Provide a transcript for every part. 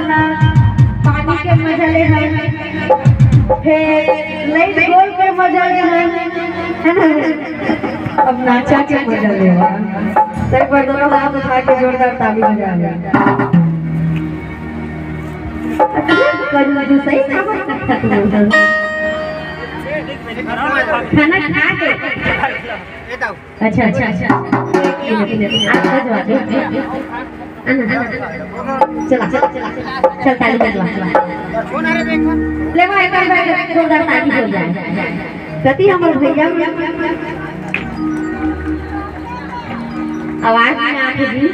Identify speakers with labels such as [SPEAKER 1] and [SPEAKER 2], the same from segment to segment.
[SPEAKER 1] पानी के मजा ले फिर लाइट गोल के मजा ले है ना। अब नाचा के मजा ले सही पर दोनों हाथ उठा के जोरदार ताली बजा ले। अच्छा जो सही खाना खा के अच्छा अच्छा अच्छा चला चल ताली बजवा ले वो एक बार जोरदार ताली हो जाए कति हमर भैया आवाज में आके जी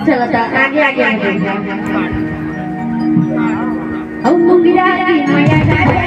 [SPEAKER 1] चलो तो आगे आगे आगे औ मुंगिरा की मैया जागे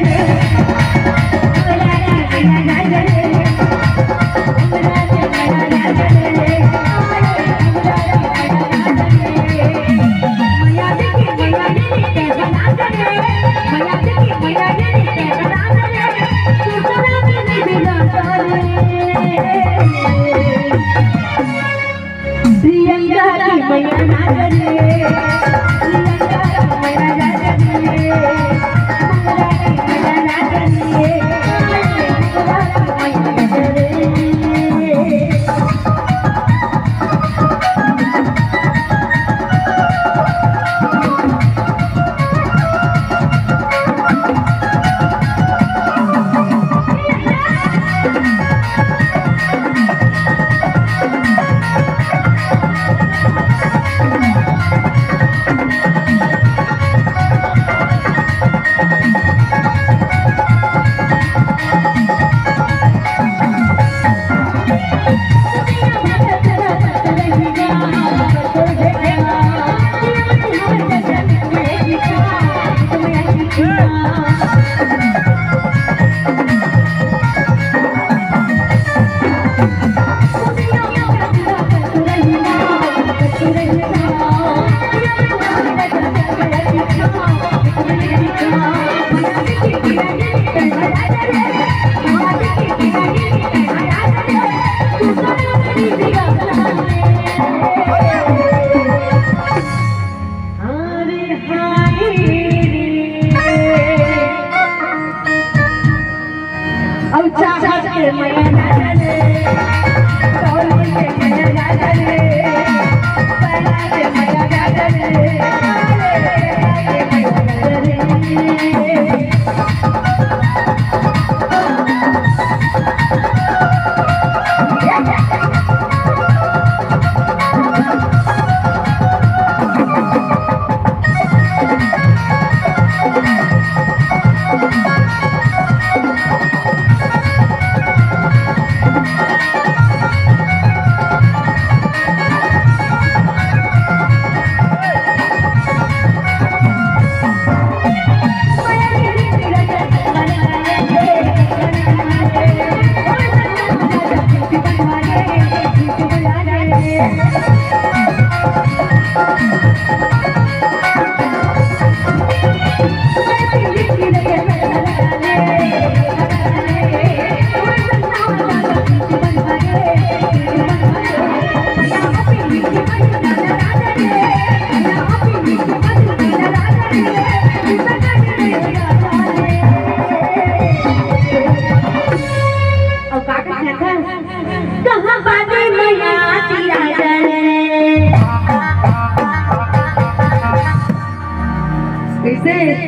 [SPEAKER 1] कैसे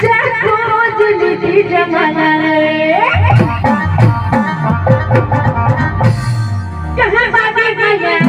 [SPEAKER 1] देखो जिंदगी जमाना रे कहाँ बाबा गया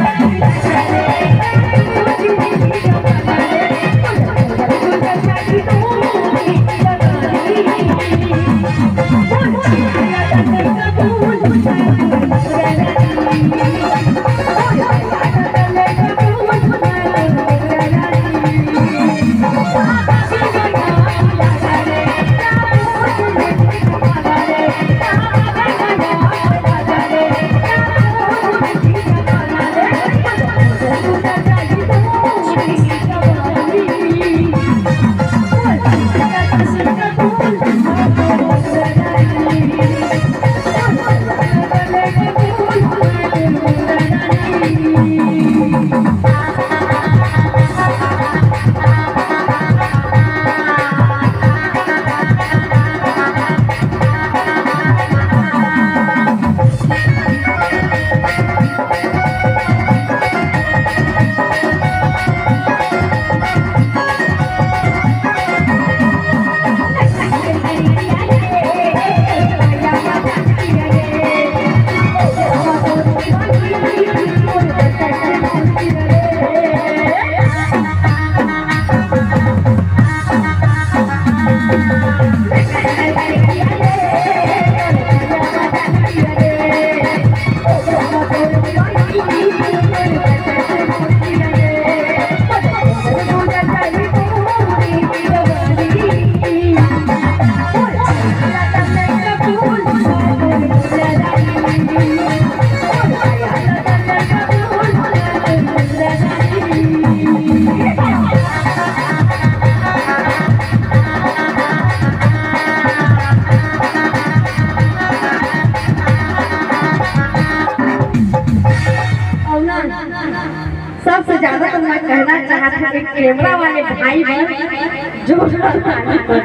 [SPEAKER 1] सबसे ज्यादा तो मैं कहना चाहता हूँ कैमरा वाले भाई बहन जो हो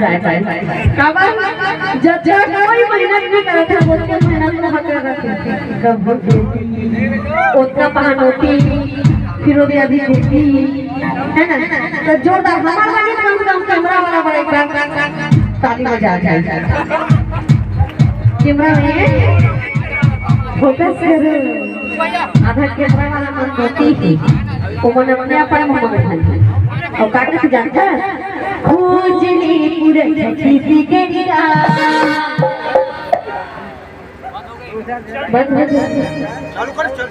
[SPEAKER 1] जाए जब कोई मेहनत नहीं करता है वो मेहनत में हक रखते उतना पहनोती फिर भी अभी देखती है ना तो जोरदार हमारे वाले कम कम कैमरा वाला बड़ा एक बार ताली बजा जाए कैमरा में फोकस कर आधा कैमरा वाला मन होती थी वो मन अपने आप में मोबाइल और काटे से जानता खोजली पूरे किसी के निरा बंद हो चालू कर चल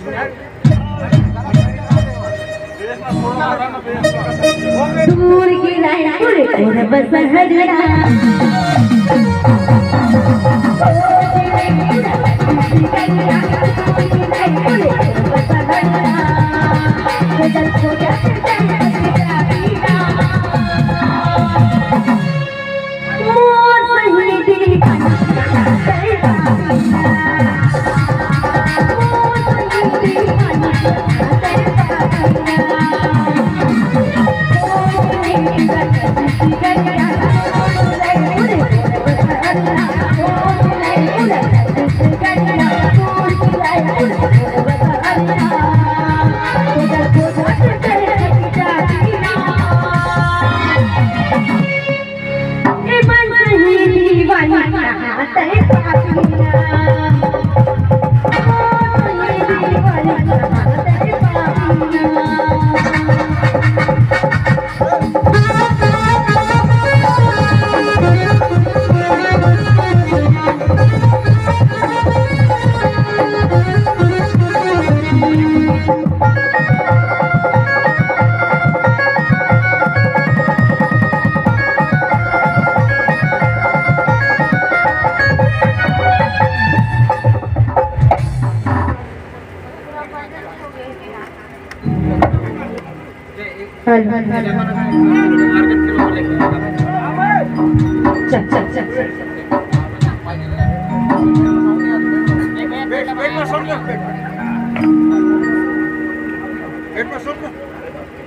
[SPEAKER 1] दूर की लाइन पूरे बस हरिया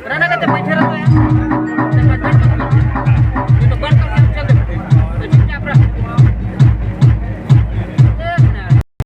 [SPEAKER 2] रहना कहते बैठे रहते हैं।